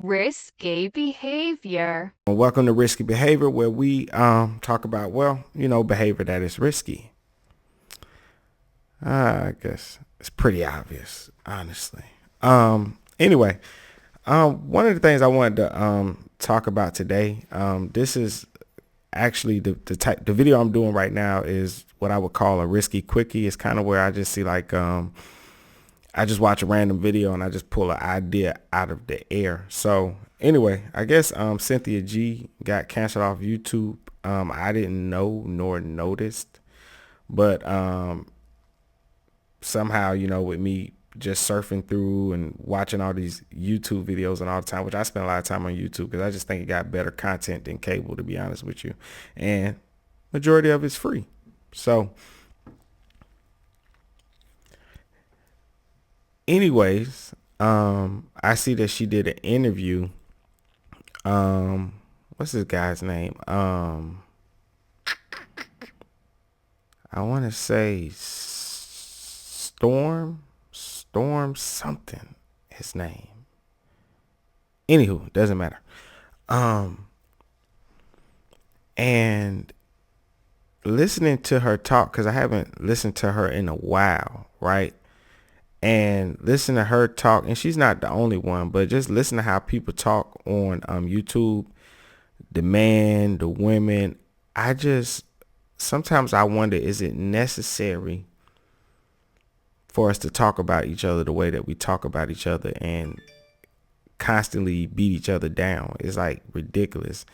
Risky behavior. Welcome to Risky Behavior, where we talk about, behavior that is risky. I guess it's pretty obvious, honestly. Anyway, one of the things I wanted to talk about today, this is actually the video I'm doing right now is what I would call a risky quickie. It's kind of where I just see I just watch a random video and I just pull an idea out of the air. So anyway, I guess Cynthia G got canceled off YouTube. I didn't know nor noticed, but somehow, with me just surfing through and watching all these YouTube videos and all the time, which I spend a lot of time on YouTube because I just think it got better content than cable, to be honest with you. And majority of it's free. So anyways, I see that she did an interview. What's this guy's name? I want to say Storm something. His name. Anywho, doesn't matter. And listening to her talk, because I haven't listened to her in a while, right? And listen to her talk, and she's not the only one, but just listen to how people talk on YouTube, the man, the women. Sometimes I wonder, is it necessary for us to talk about each other the way that we talk about each other and constantly beat each other down? It's like ridiculous.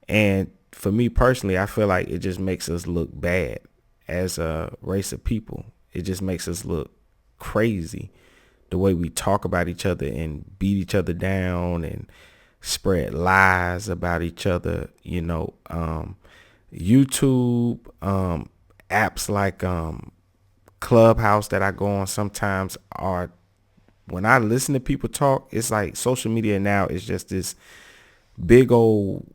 And for me personally, I feel like it just makes us look bad as a race of people. It just makes us look crazy the way we talk about each other and beat each other down and spread lies about each other. YouTube, apps like Clubhouse that I go on sometimes are, when I listen to people talk, it's like social media now is just this big old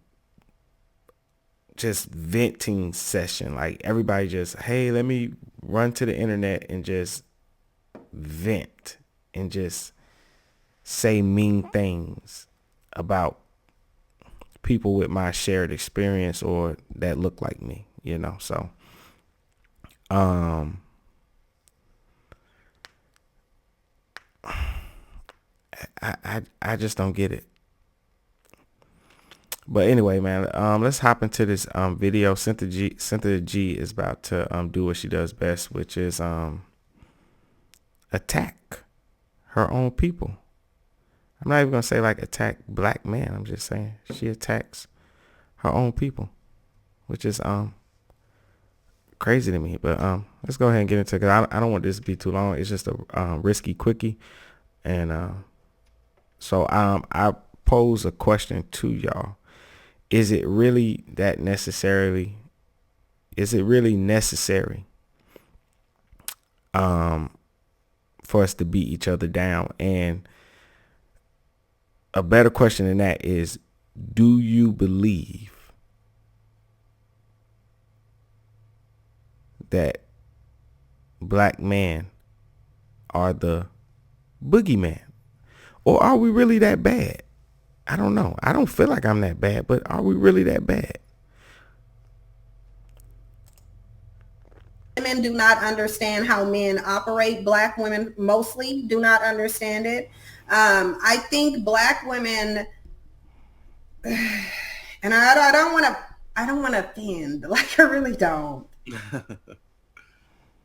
just venting session. Like everybody just, hey, let me run to the internet and just vent and just say mean things about people with my shared experience or that look like me. So I just don't get it. But anyway, man, let's hop into this video. Cynthia G is about to do what she does best, which is attack her own people. I'm not even gonna say like attack black men. I'm just saying she attacks her own people, which is crazy to me. But let's go ahead and get into it, because I don't want this to be too long. It's just a risky quickie. And so I pose a question to y'all. Is it really necessary for us to beat each other down? And a better question than that is, do you believe that black men are the boogeyman? Or are we really that bad? I don't know. I don't feel like I'm that bad, but are we really that bad? Women do not understand how men operate. Black women mostly do not understand it. I think black women, and I don't want to offend. Like I really don't.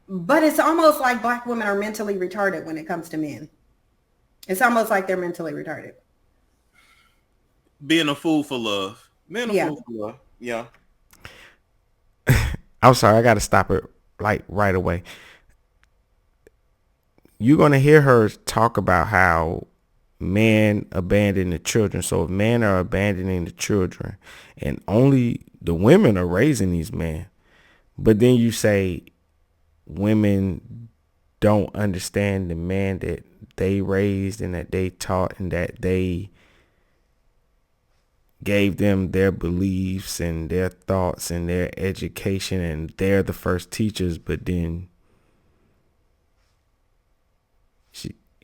But it's almost like black women are mentally retarded when it comes to men. It's almost like they're mentally retarded. Being a fool for love. Being a Yeah. fool for love. Yeah. I'm sorry, I got to stop it like right away. You're going to hear her talk about how men abandon the children. So if men are abandoning the children and only the women are raising these men, but then you say women don't understand the man that they raised and that they taught and that they gave them their beliefs and their thoughts and their education, and they're the first teachers, but then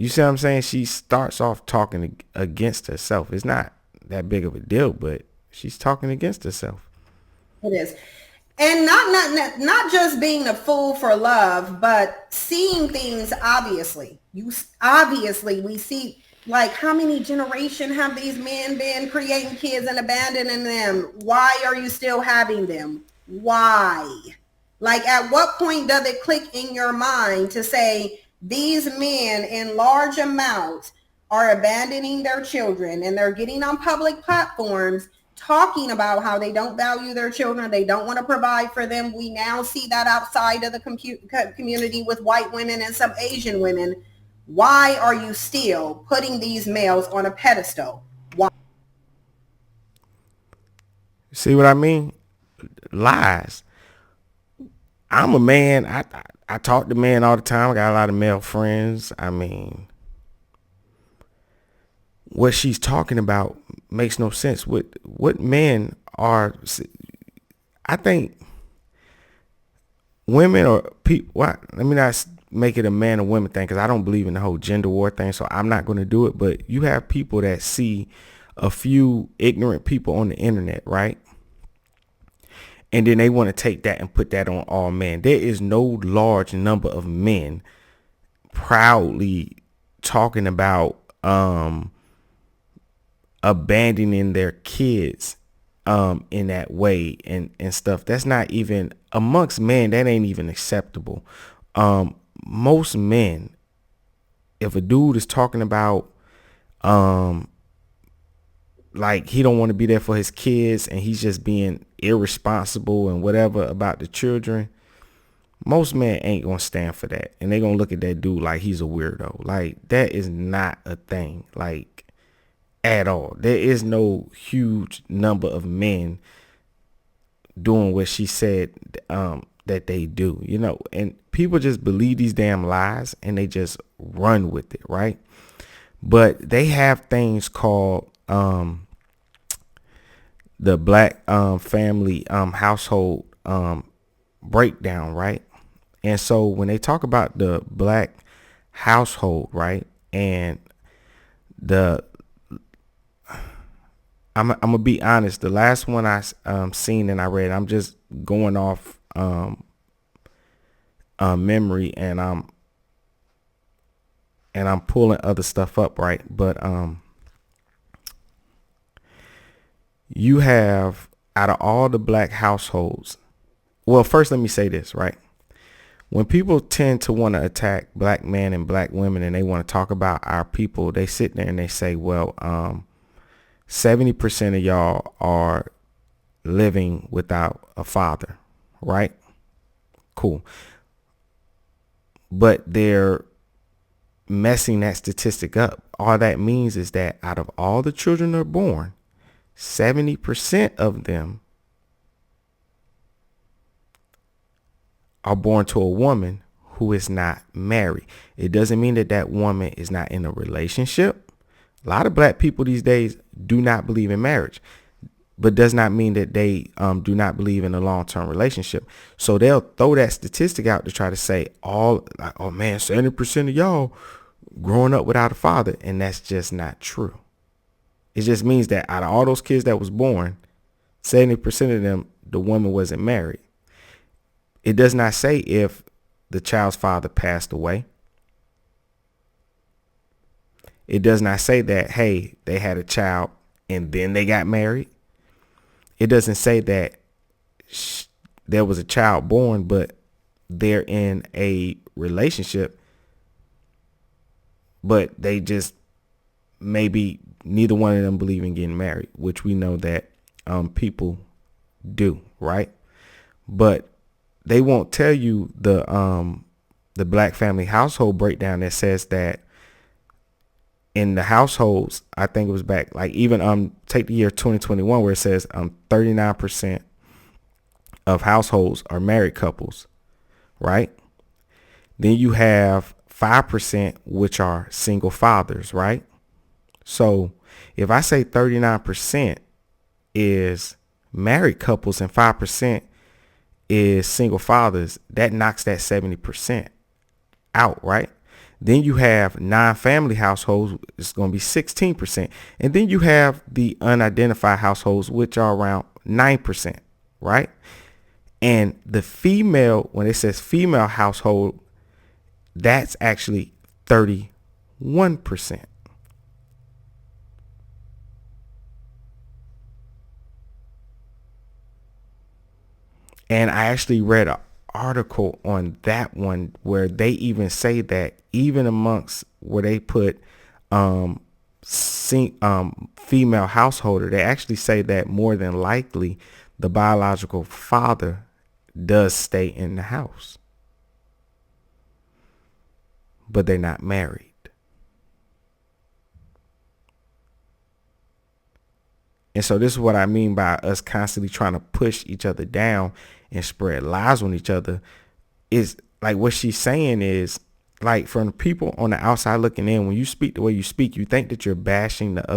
You see what I'm saying? She starts off talking against herself. It's not that big of a deal, but she's talking against herself. It is. And not just being a fool for love, but seeing things obviously. Obviously we see, like, how many generations have these men been creating kids and abandoning them? Why are you still having them? Why? Like, at what point does it click in your mind to say these men in large amounts are abandoning their children and they're getting on public platforms talking about how they don't value their children, they don't want to provide for them? We now see that outside of the community with white women and some Asian women. Why are you still putting these males on a pedestal? Why? See what I mean? Lies. I'm a man. I talk to men all the time. I got a lot of male friends. I mean, what she's talking about makes no sense. What men are, I think women or people, let me not make it a man or women thing, because I don't believe in the whole gender war thing, so I'm not going to do it. But you have people that see a few ignorant people on the internet, right? And then they want to take that and put that on all men. There is no large number of men proudly talking about abandoning their kids in that way and stuff. That's not even, amongst men, that ain't even acceptable. Most men, if a dude is talking about like he don't want to be there for his kids and he's just being irresponsible and whatever about the children, most men ain't gonna stand for that, and they gonna look at that dude like he's a weirdo. Like, that is not a thing, like, at all. There is no huge number of men doing what she said that they do, you know. And people just believe these damn lies and they just run with it, right? But they have things called the black family household breakdown, right? And so when they talk about the black household, right, and I'm gonna be honest, the last one I seen and I read, I'm just going off memory, and I'm pulling other stuff up, right? But you have, out of all the black households, well, first let me say this, right? When people tend to want to attack black men and black women and they want to talk about our people, they sit there and they say, well, 70% of y'all are living without a father, right? Cool. But they're messing that statistic up. All that means is that out of all the children that are born, 70% of them are born to a woman who is not married. It doesn't mean that that woman is not in a relationship. A lot of black people these days do not believe in marriage, but does not mean that they do not believe in a long-term relationship. So they'll throw that statistic out to try to say oh man, 70% of y'all growing up without a father. And that's just not true. It just means that out of all those kids that was born, 70% of them, the woman wasn't married. It does not say if the child's father passed away. It does not say that, hey, they had a child and then they got married. It doesn't say that there was a child born, but they're in a relationship, but they just maybe neither one of them believe in getting married, which we know that people do, right? But they won't tell you the black family household breakdown that says that in the households, I think it was back, like, even take the year 2021 where it says 39% of households are married couples, right? Then you have 5% which are single fathers, right? So if I say 39% is married couples and 5% is single fathers, that knocks that 70% out, right? Then you have non-family households, it's going to be 16%. And then you have the unidentified households, which are around 9%, right? And the female, when it says female household, that's actually 31%. And I actually read an article on that one where they even say that even amongst where they put female householder, they actually say that more than likely the biological father does stay in the house, but they're not married. And so this is what I mean by us constantly trying to push each other down and spread lies on each other. Is like what she's saying is, like, from the people on the outside looking in, when you speak the way you speak, you think that you're bashing the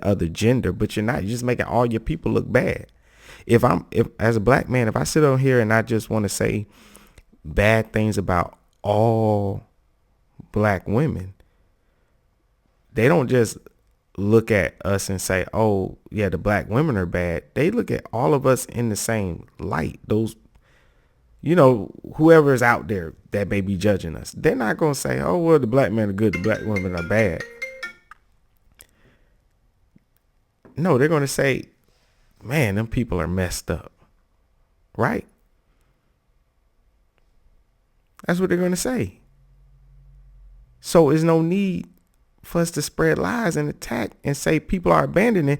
other gender, but you're not. You're just making all your people look bad. If as a black man, if I sit on here and I just want to say bad things about all black women, they don't just look at us and say, oh yeah, the black women are bad. They look at all of us in the same light. Those, whoever is out there that may be judging us, they're not going to say, oh, well, the black men are good, the black women are bad. No, they're going to say, man, them people are messed up. Right? That's what they're going to say. So there's no need for us to spread lies and attack and say people are abandoning,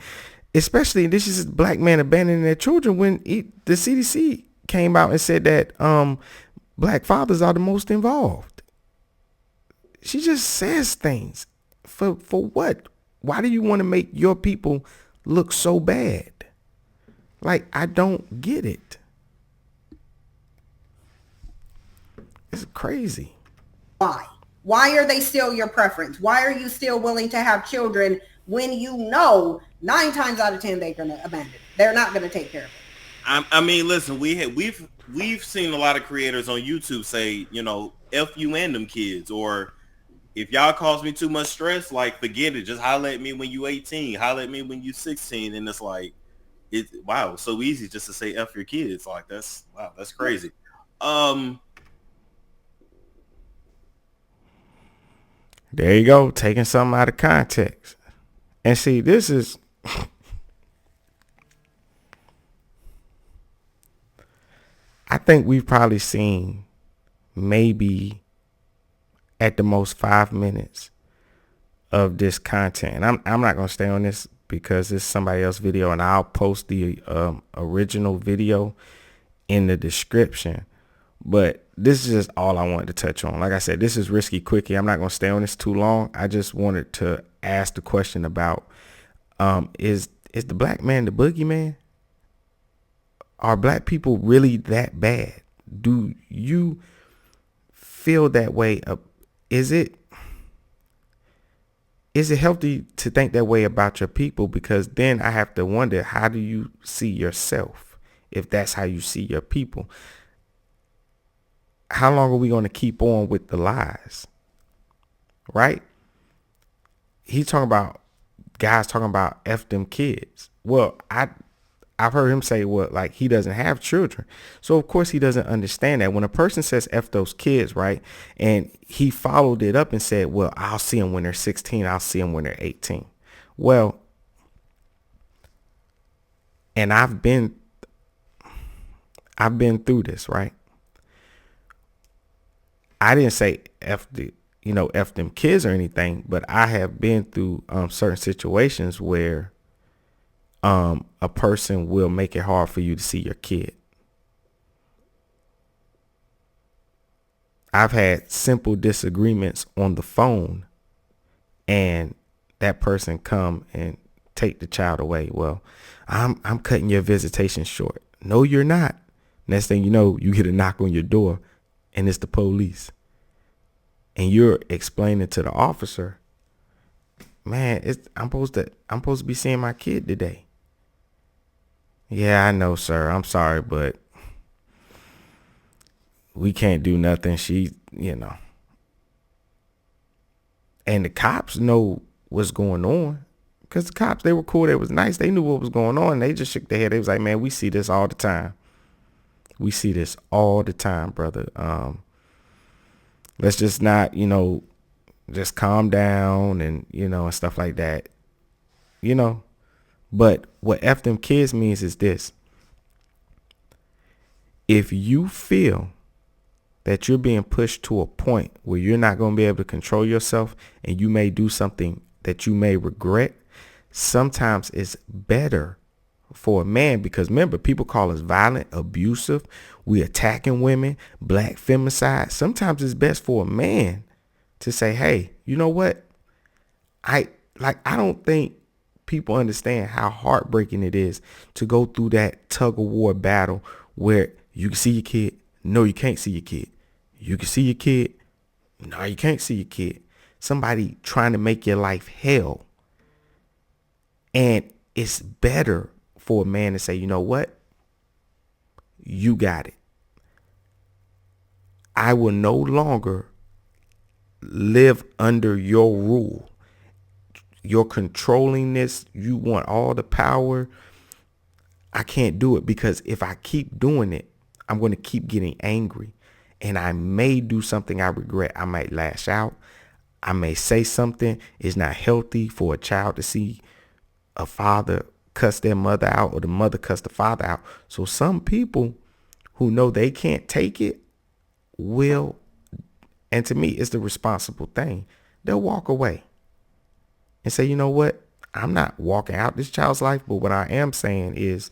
especially this is black men abandoning their children when the CDC came out and said that black fathers are the most involved. She just says things for what? Why do you want to make your people look so bad? Like, I don't get it. It's crazy. Why? Why are they still your preference? Why are you still willing to have children when you know 9 times out of 10 they're going to abandon it? They're not going to take care of it. I mean, listen, we've seen a lot of creators on YouTube say, F you and them kids, or if y'all cause me too much stress, like, forget it. Just holler at me when you 18, holler at me when you 16. And it's like, wow, so easy just to say F your kids. Like, that's crazy. There you go, taking something out of context. And see, this is I think we've probably seen maybe at the most 5 minutes of this content. And I'm not going to stay on this because it's somebody else's video, and I'll post the original video in the description. But this is just all I wanted to touch on. Like I said, this is Risky Quickie. I'm not going to stay on this too long. I just wanted to ask the question about, is the black man the boogeyman? Are black people really that bad? Do you feel that way? Is it healthy to think that way about your people? Because then I have to wonder, how do you see yourself if that's how you see your people? How long are we going to keep on with the lies? Right? He's talking about guys talking about F them kids. Well, I've heard him say, well, like, he doesn't have children. So of course he doesn't understand that when a person says F those kids, right? And he followed it up and said, well, I'll see them when they're 16. I'll see them when they're 18. Well, and I've been through this, right? I didn't say F them kids or anything, but I have been through certain situations where a person will make it hard for you to see your kid. I've had simple disagreements on the phone and that person come and take the child away. Well, I'm cutting your visitation short. No, you're not. Next thing you know, you get a knock on your door and it's the police. And you're explaining to the officer, man, I'm supposed to be seeing my kid today. Yeah, I know, sir. I'm sorry, but we can't do nothing. She, And the cops know what's going on. Because the cops, they were cool. They was nice. They knew what was going on. They just shook their head. They was like, man, we see this all the time. We see this all the time, brother. Let's just not, just calm down and, and stuff like that. But what F them kids means is this. If you feel that you're being pushed to a point where you're not going to be able to control yourself and you may do something that you may regret, sometimes it's better for a man, because remember, people call us violent, abusive. We attacking women, black femicide. Sometimes it's best for a man to say, hey, you know what? I don't think people understand how heartbreaking it is to go through that tug of war battle where you can see your kid. No, you can't see your kid. You can see your kid. No, you can't see your kid. Somebody trying to make your life hell. And it's better for a man to say, you know what? You got it. I will no longer live under your rule. You're controlling this. You want all the power. I can't do it, because if I keep doing it, I'm going to keep getting angry, and I may do something I regret. I might lash out. I may say something. It's not healthy for a child to see a father cuss their mother out or the mother cuss the father out. So some people who know they can't take it will, and to me, it's the responsible thing. They'll walk away and say, you know what? I'm not walking out this child's life, but what I am saying is,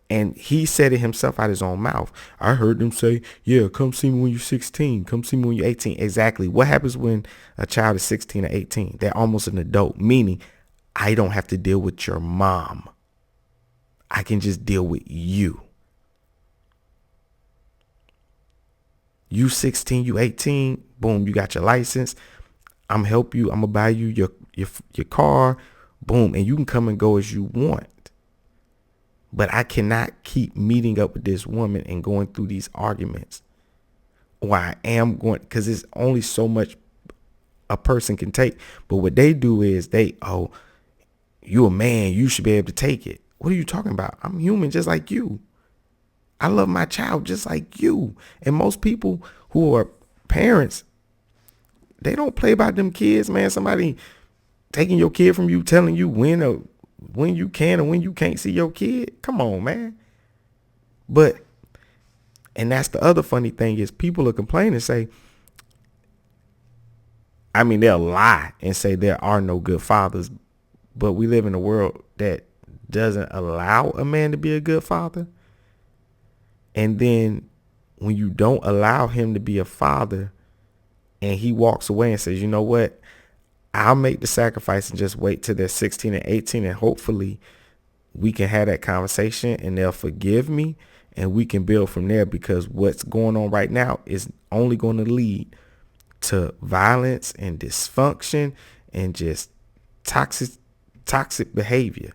and he said it himself out his own mouth. I heard them say, yeah, come see me when you're 16. Come see me when you're 18. Exactly. What happens when a child is 16 or 18? They're almost an adult, meaning I don't have to deal with your mom. I can just deal with you. You 16, you 18, boom, you got your license. I'm help you. I'm gonna buy you your car, boom, and you can come and go as you want. But I cannot keep meeting up with this woman and going through these arguments. Or I am going, because it's only so much a person can take. But what they do is you a man, you should be able to take it. What are you talking about? I'm human just like you. I love my child just like you. And most people who are parents, they don't play about them kids, man. Somebody taking your kid from you, telling you when you can or when you can't see your kid. Come on, man. And that's the other funny thing is people are complaining and say, they'll lie and say there are no good fathers, but we live in a world that doesn't allow a man to be a good father. And then when you don't allow him to be a father and he walks away and says, you know what, I'll make the sacrifice and just wait till they're 16 and 18, and hopefully we can have that conversation and they'll forgive me and we can build from there, because what's going on right now is only going to lead to violence and dysfunction and just toxic behavior,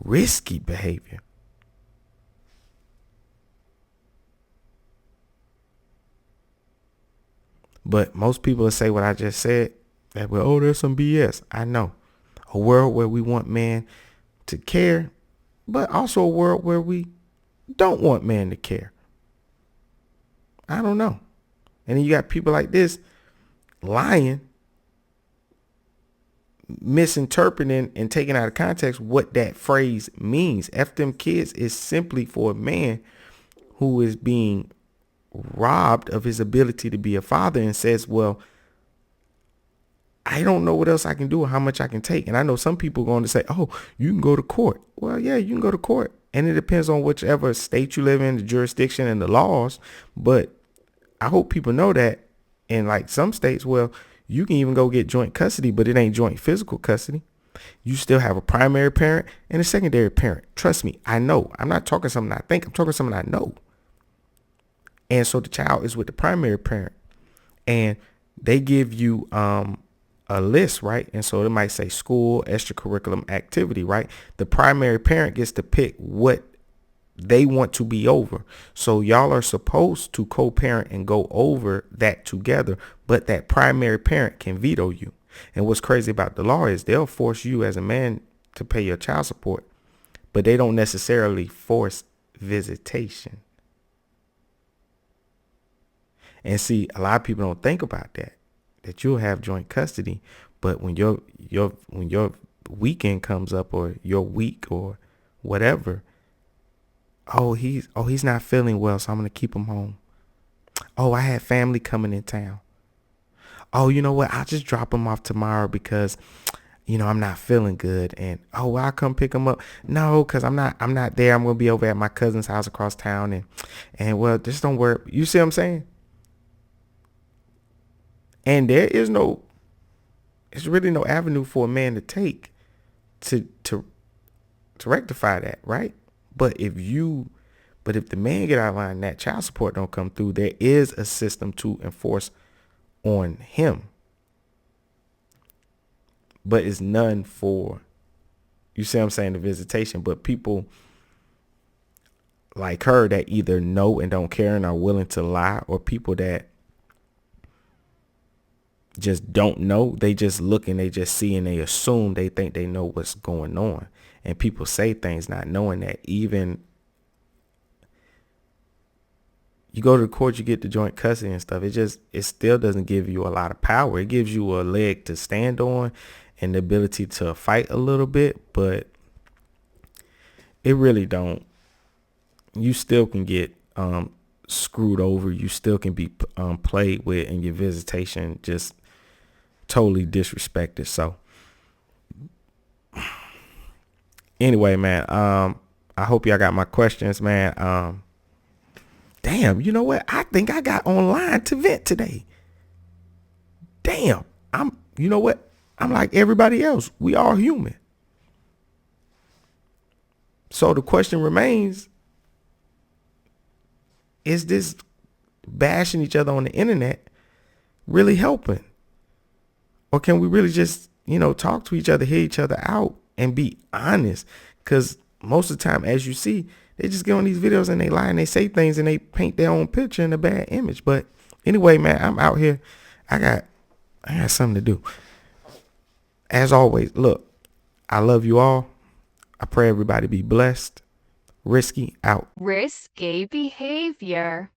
risky behavior. But most people will say what I just said, that, well, there's some BS. I know. A world where we want man to care, but also a world where we don't want man to care. I don't know. And then you got people like this lying, misinterpreting and taking out of context what that phrase means. F them kids is simply for a man who is being robbed of his ability to be a father and says, well, I don't know what else I can do or how much I can take. And I know some people are going to say, oh, you can go to court. Well, yeah, you can go to court. And it depends on whichever state you live in, the jurisdiction and the laws. But I hope people know that in like some states, well, you can even go get joint custody, but it ain't joint physical custody. You still have a primary parent and a secondary parent. Trust me, I know. I'm not talking something I think. I'm talking something I know. And so the child is with the primary parent, and they give you a list, right? And so it might say school, extracurriculum activity, right? The primary parent gets to pick what they want to be over. So y'all are supposed to co-parent and go over that together, but that primary parent can veto you. And what's crazy about the law is they'll force you as a man to pay your child support, but they don't necessarily force visitation. And see, a lot of people don't think about that you'll have joint custody, but when your weekend comes up, or your week or whatever, he's not feeling well, so I'm gonna keep him home. Oh, I had family coming in town. Oh, you know what? I'll just drop him off tomorrow because, I'm not feeling good. And I'll come pick him up. No, because I'm not there. I'm gonna be over at my cousin's house across town, and well, just don't worry. You see what I'm saying? And there's really no avenue for a man to take to rectify that, right? But if the man get out of line, that child support don't come through, there is a system to enforce on him. But it's none for, you see what I'm saying, the visitation. But people like her that either know and don't care and are willing to lie, or people that just don't know, they just look and they just see and they assume, they think they know what's going on. And people say things not knowing that even you go to the court, you get the joint custody and stuff. It still doesn't give you a lot of power. It gives you a leg to stand on and the ability to fight a little bit, but it really don't. You still can get screwed over. You still can be played with, and your visitation just totally disrespected. So anyway, man, I hope y'all got my questions, man. Damn, you know what? I think I got online to vent today. Damn, you know what? I'm like everybody else. We all human. So the question remains, is this bashing each other on the internet really helping? Or can we really just, talk to each other, hear each other out, and be honest? Because most of the time, as you see, they just get on these videos and they lie and they say things and they paint their own picture in a bad image. But anyway, man, I'm out here. I got something to do. As always, look, I love you all. I pray everybody be blessed. Risky out. Risky behavior.